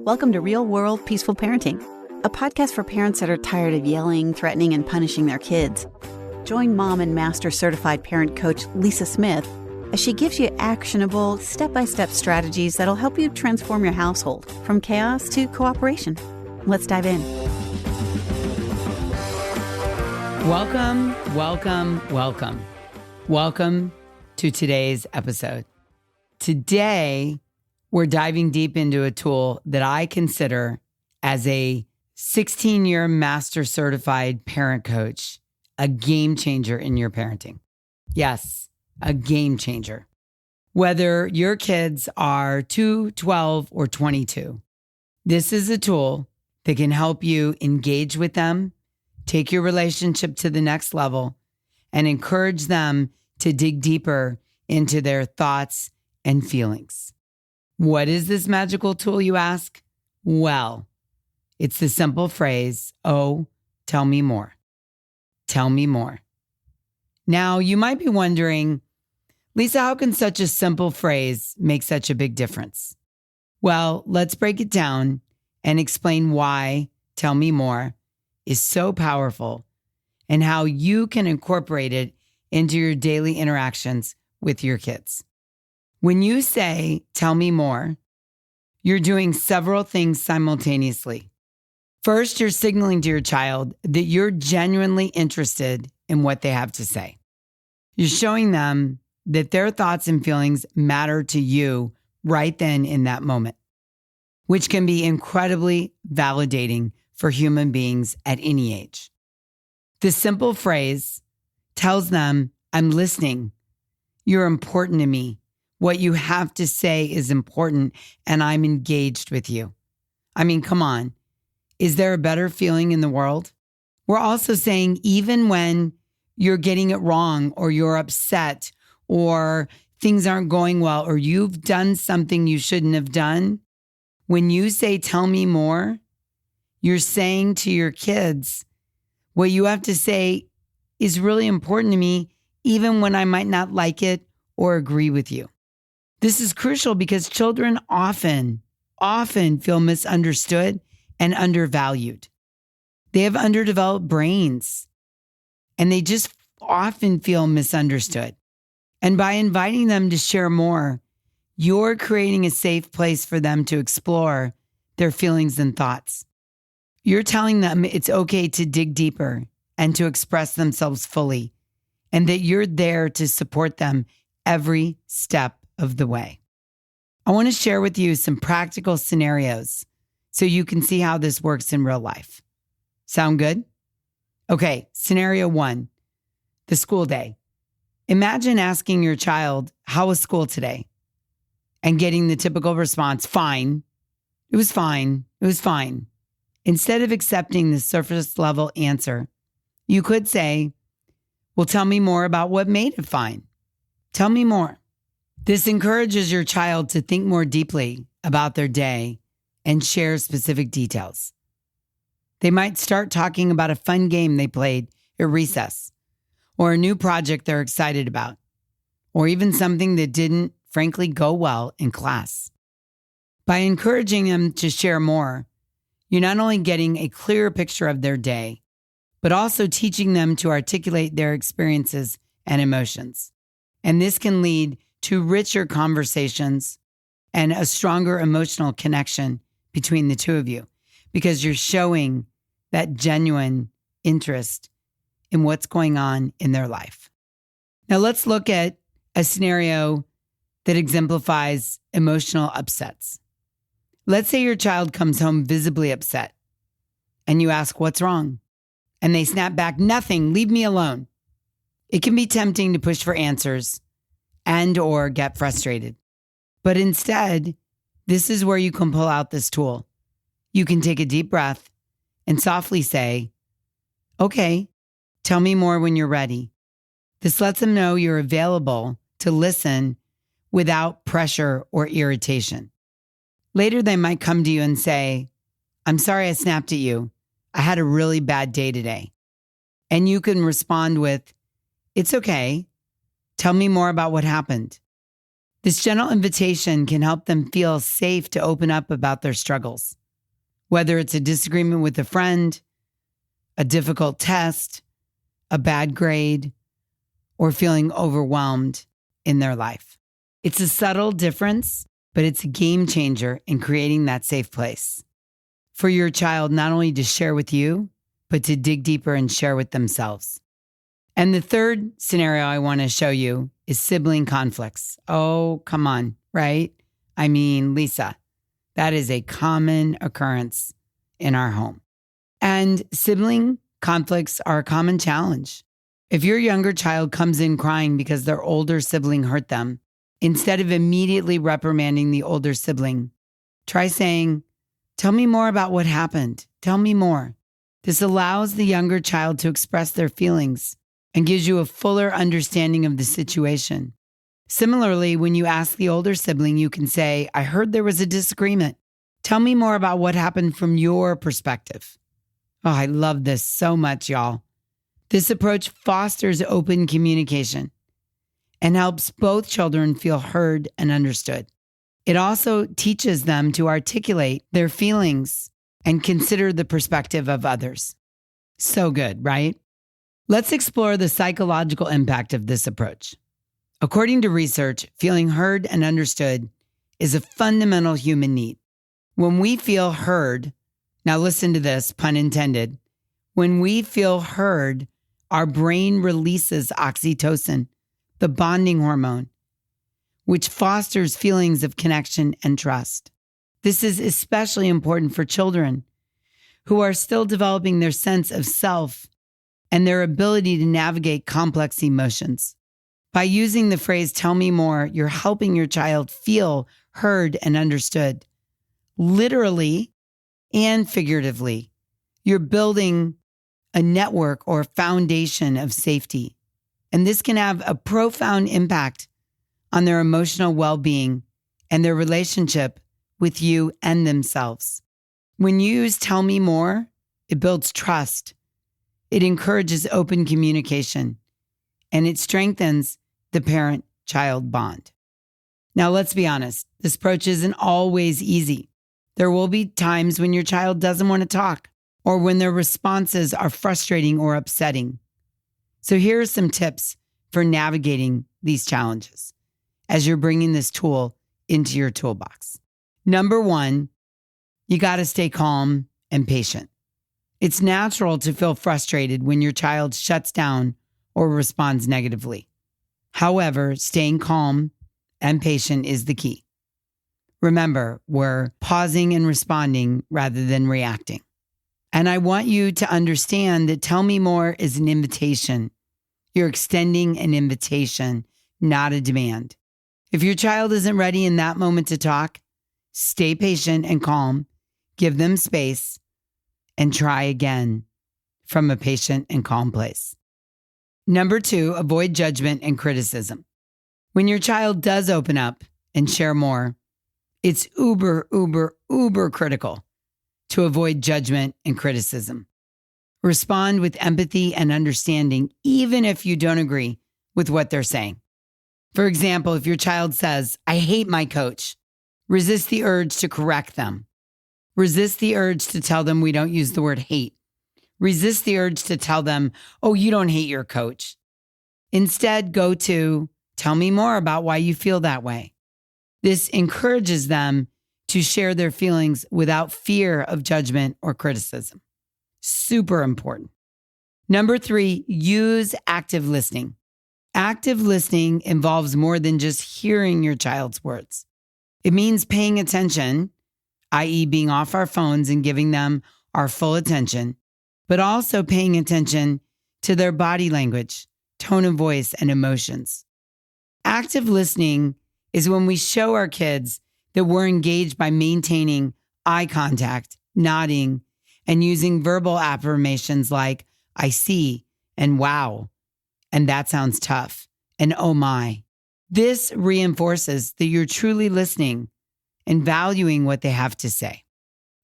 Welcome to Real World Peaceful Parenting, a podcast for parents that are tired of yelling, threatening, and punishing their kids. Join mom and master certified parent coach Lisa Smith as she gives you actionable, step-by-step strategies that'll help you transform your household from chaos to cooperation. Let's dive in. Welcome to today's episode. Today, we're diving deep into a tool that I consider as a 16-year master certified parent coach, a game changer in your parenting. Yes, a game changer. Whether your kids are 2, 12, or 22, this is a tool that can help you engage with them, take your relationship to the next level, and encourage them to dig deeper into their thoughts and feelings. What is this magical tool, you ask? Well, it's the simple phrase, "Oh, tell me more. Tell me more." Now, you might be wondering, Lisa, how can such a simple phrase make such a big difference? Well, let's break it down and explain why "tell me more" is so powerful and how you can incorporate it into your daily interactions with your kids. When you say, "tell me more," you're doing several things simultaneously. First, you're signaling to your child that you're genuinely interested in what they have to say. You're showing them that their thoughts and feelings matter to you right then in that moment, which can be incredibly validating for human beings at any age. The simple phrase tells them, "I'm listening. You're important to me. What you have to say is important, and I'm engaged with you." I mean, come on. Is there a better feeling in the world? We're also saying even when you're getting it wrong or you're upset or things aren't going well or you've done something you shouldn't have done, when you say, "tell me more," you're saying to your kids, what you have to say is really important to me, even when I might not like it or agree with you. This is crucial because children often feel misunderstood and undervalued. They have underdeveloped brains and they just often feel misunderstood. And by inviting them to share more, you're creating a safe place for them to explore their feelings and thoughts. You're telling them it's okay to dig deeper and to express themselves fully, and that you're there to support them every step of the way. I want to share with you some practical scenarios so you can see how this works in real life. Sound good? Okay, scenario 1, the school day. Imagine asking your child, "How was school today?" and getting the typical response, "Fine. It was fine. It was fine." Instead of accepting the surface level answer, you could say, "Well, tell me more about what made it fine. Tell me more." This encourages your child to think more deeply about their day and share specific details. They might start talking about a fun game they played at recess, or a new project they're excited about, or even something that didn't, frankly, go well in class. By encouraging them to share more, you're not only getting a clearer picture of their day, but also teaching them to articulate their experiences and emotions. And this can lead to richer conversations and a stronger emotional connection between the two of you, because you're showing that genuine interest in what's going on in their life. Now let's look at a scenario that exemplifies emotional upsets. Let's say your child comes home visibly upset and you ask, "What's wrong?" And they snap back, "Nothing, leave me alone." It can be tempting to push for answers and or get frustrated. But instead, this is where you can pull out this tool. You can take a deep breath and softly say, "Okay, tell me more when you're ready." This lets them know you're available to listen without pressure or irritation. Later, they might come to you and say, "I'm sorry I snapped at you. I had a really bad day today." And you can respond with, "It's okay. Tell me more about what happened." This gentle invitation can help them feel safe to open up about their struggles, whether it's a disagreement with a friend, a difficult test, a bad grade, or feeling overwhelmed in their life. It's a subtle difference, but it's a game changer in creating that safe place for your child not only to share with you, but to dig deeper and share with themselves. And the third scenario I want to show you is sibling conflicts. Oh, come on, right? I mean, Lisa, that is a common occurrence in our home. And sibling conflicts are a common challenge. If your younger child comes in crying because their older sibling hurt them, instead of immediately reprimanding the older sibling, try saying, "Tell me more about what happened. Tell me more." This allows the younger child to express their feelings and gives you a fuller understanding of the situation. Similarly, when you ask the older sibling, you can say, "I heard there was a disagreement. Tell me more about what happened from your perspective." Oh, I love this so much, y'all. This approach fosters open communication and helps both children feel heard and understood. It also teaches them to articulate their feelings and consider the perspective of others. So good, right? Let's explore the psychological impact of this approach. According to research, feeling heard and understood is a fundamental human need. When we feel heard, now listen to this, pun intended, when we feel heard, our brain releases oxytocin, the bonding hormone, which fosters feelings of connection and trust. This is especially important for children who are still developing their sense of self and their ability to navigate complex emotions. By using the phrase, "Tell me more," you're helping your child feel heard and understood. Literally and figuratively, you're building a network or foundation of safety. And this can have a profound impact on their emotional well-being and their relationship with you and themselves. When you use "Tell me more," it builds trust. It encourages open communication, and it strengthens the parent-child bond. Now, let's be honest. This approach isn't always easy. There will be times when your child doesn't want to talk or when their responses are frustrating or upsetting. So here are some tips for navigating these challenges as you're bringing this tool into your toolbox. Number one, you got to stay calm and patient. It's natural to feel frustrated when your child shuts down or responds negatively. However, staying calm and patient is the key. Remember, we're pausing and responding rather than reacting. And I want you to understand that "Tell me more" is an invitation. You're extending an invitation, not a demand. If your child isn't ready in that moment to talk, stay patient and calm, give them space, and try again from a patient and calm place. Number two, avoid judgment and criticism. When your child does open up and share more, it's uber critical to avoid judgment and criticism. Respond with empathy and understanding, even if you don't agree with what they're saying. For example, if your child says, "I hate my coach," resist the urge to correct them. Resist the urge to tell them we don't use the word hate. Resist the urge to tell them, "Oh, you don't hate your coach." Instead, go to, "Tell me more about why you feel that way." This encourages them to share their feelings without fear of judgment or criticism. Super important. Number three, use active listening. Active listening involves more than just hearing your child's words. It means paying attention, i.e. being off our phones and giving them our full attention, but also paying attention to their body language, tone of voice, and emotions. Active listening is when we show our kids that we're engaged by maintaining eye contact, nodding, and using verbal affirmations like "I see" and "wow," and "that sounds tough," and "oh my." This reinforces that you're truly listening and valuing what they have to say.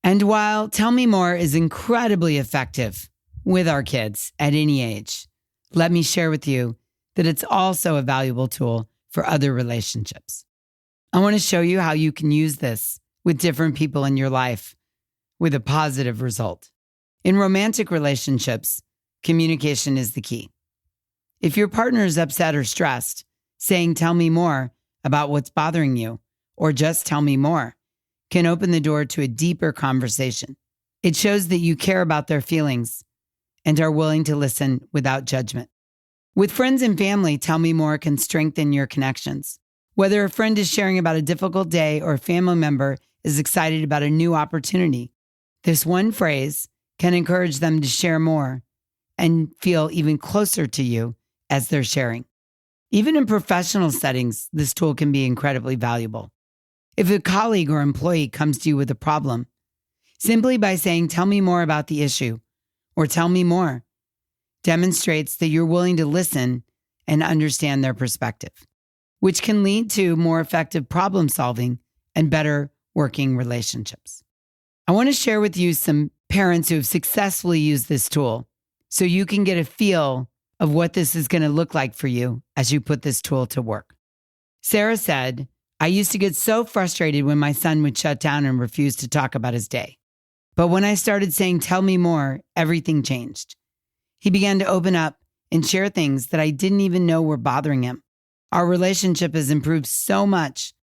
And while Tell Me More is incredibly effective with our kids at any age, let me share with you that it's also a valuable tool for other relationships. I want to show you how you can use this with different people in your life with a positive result. In romantic relationships, communication is the key. If your partner is upset or stressed, saying, "Tell me more about what's bothering you," or "just tell me more," can open the door to a deeper conversation. It shows that you care about their feelings and are willing to listen without judgment. With friends and family, "Tell me more" can strengthen your connections. Whether a friend is sharing about a difficult day or a family member is excited about a new opportunity, this one phrase can encourage them to share more and feel even closer to you as they're sharing. Even in professional settings, this tool can be incredibly valuable. If a colleague or employee comes to you with a problem, simply by saying, "Tell me more about the issue," or "Tell me more," demonstrates that you're willing to listen and understand their perspective, which can lead to more effective problem solving and better working relationships. I want to share with you some parents who have successfully used this tool so you can get a feel of what this is going to look like for you as you put this tool to work. Sarah said, "I used to get so frustrated when my son would shut down and refuse to talk about his day. But when I started saying, 'Tell me more,' everything changed. He began to open up and share things that I didn't even know were bothering him. Our relationship has improved so much,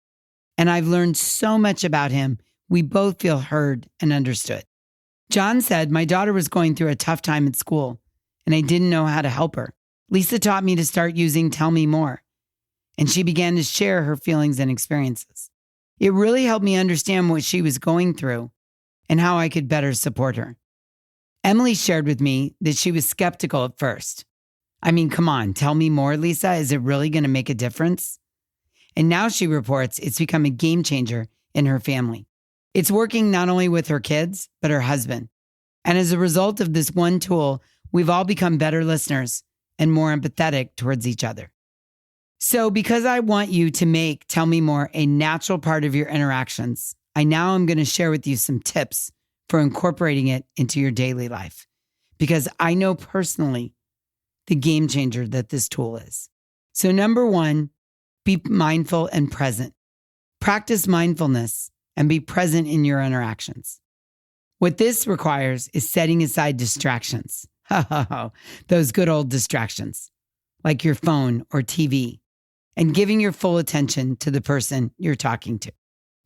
and I've learned so much about him. We both feel heard and understood." John said, "My daughter was going through a tough time at school, and I didn't know how to help her. Lisa taught me to start using Tell Me More, and she began to share her feelings and experiences. It really helped me understand what she was going through and how I could better support her." Emily shared with me that she was skeptical at first. "I mean, come on, tell me more, Lisa. Is it really going to make a difference?" And now she reports it's become a game changer in her family. It's working not only with her kids, but her husband. And as a result of this one tool, we've all become better listeners and more empathetic towards each other. So because I want you to make Tell Me More a natural part of your interactions, I now am going to share with you some tips for incorporating it into your daily life, because I know personally the game changer that this tool is. So number one, be mindful and present. Practice mindfulness and be present in your interactions. What this requires is setting aside distractions. Those good old distractions, like your phone or TV, and giving your full attention to the person you're talking to.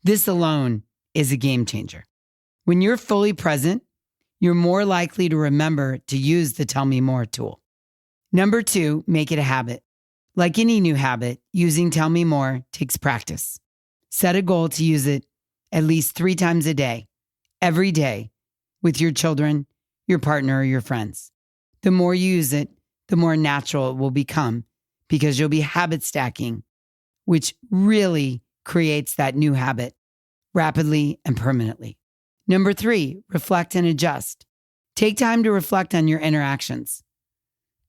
This alone is a game changer. When you're fully present, you're more likely to remember to use the Tell Me More tool. Number two, make it a habit. Like any new habit, using Tell Me More takes practice. Set a goal to use it at least 3 times a day, every day, with your children, your partner, or your friends. The more you use it, the more natural it will become, because you'll be habit stacking, which really creates that new habit rapidly and permanently. Number 3, reflect and adjust. Take time to reflect on your interactions.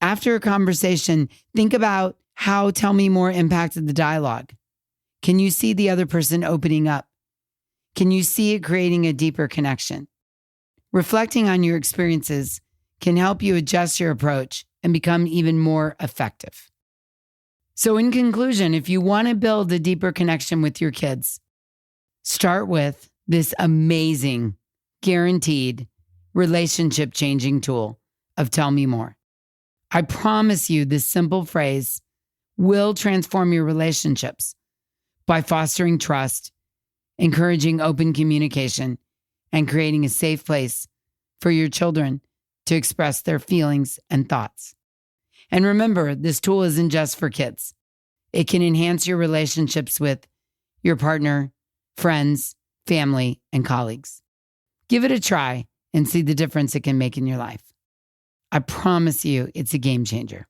After a conversation, think about how Tell Me More impacted the dialogue. Can you see the other person opening up? Can you see it creating a deeper connection? Reflecting on your experiences can help you adjust your approach and become even more effective. So in conclusion, if you want to build a deeper connection with your kids, start with this amazing, guaranteed, relationship-changing tool of Tell Me More. I promise you this simple phrase will transform your relationships by fostering trust, encouraging open communication, and creating a safe place for your children to express their feelings and thoughts. And remember, this tool isn't just for kids. It can enhance your relationships with your partner, friends, family, and colleagues. Give it a try and see the difference it can make in your life. I promise you it's a game changer.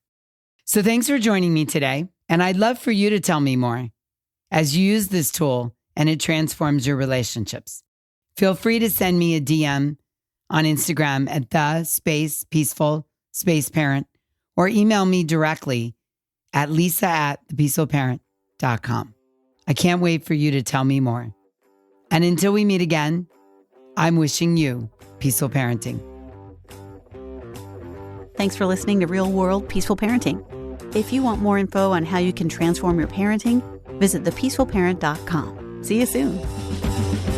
So thanks for joining me today. And I'd love for you to tell me more as you use this tool and it transforms your relationships. Feel free to send me a DM on Instagram at @peaceful_parent or email me directly at lisa@thepeacefulparent.com. I can't wait for you to tell me more. And until we meet again, I'm wishing you peaceful parenting. Thanks for listening to Real World Peaceful Parenting. If you want more info on how you can transform your parenting, Visit thepeacefulparent.com. See you soon.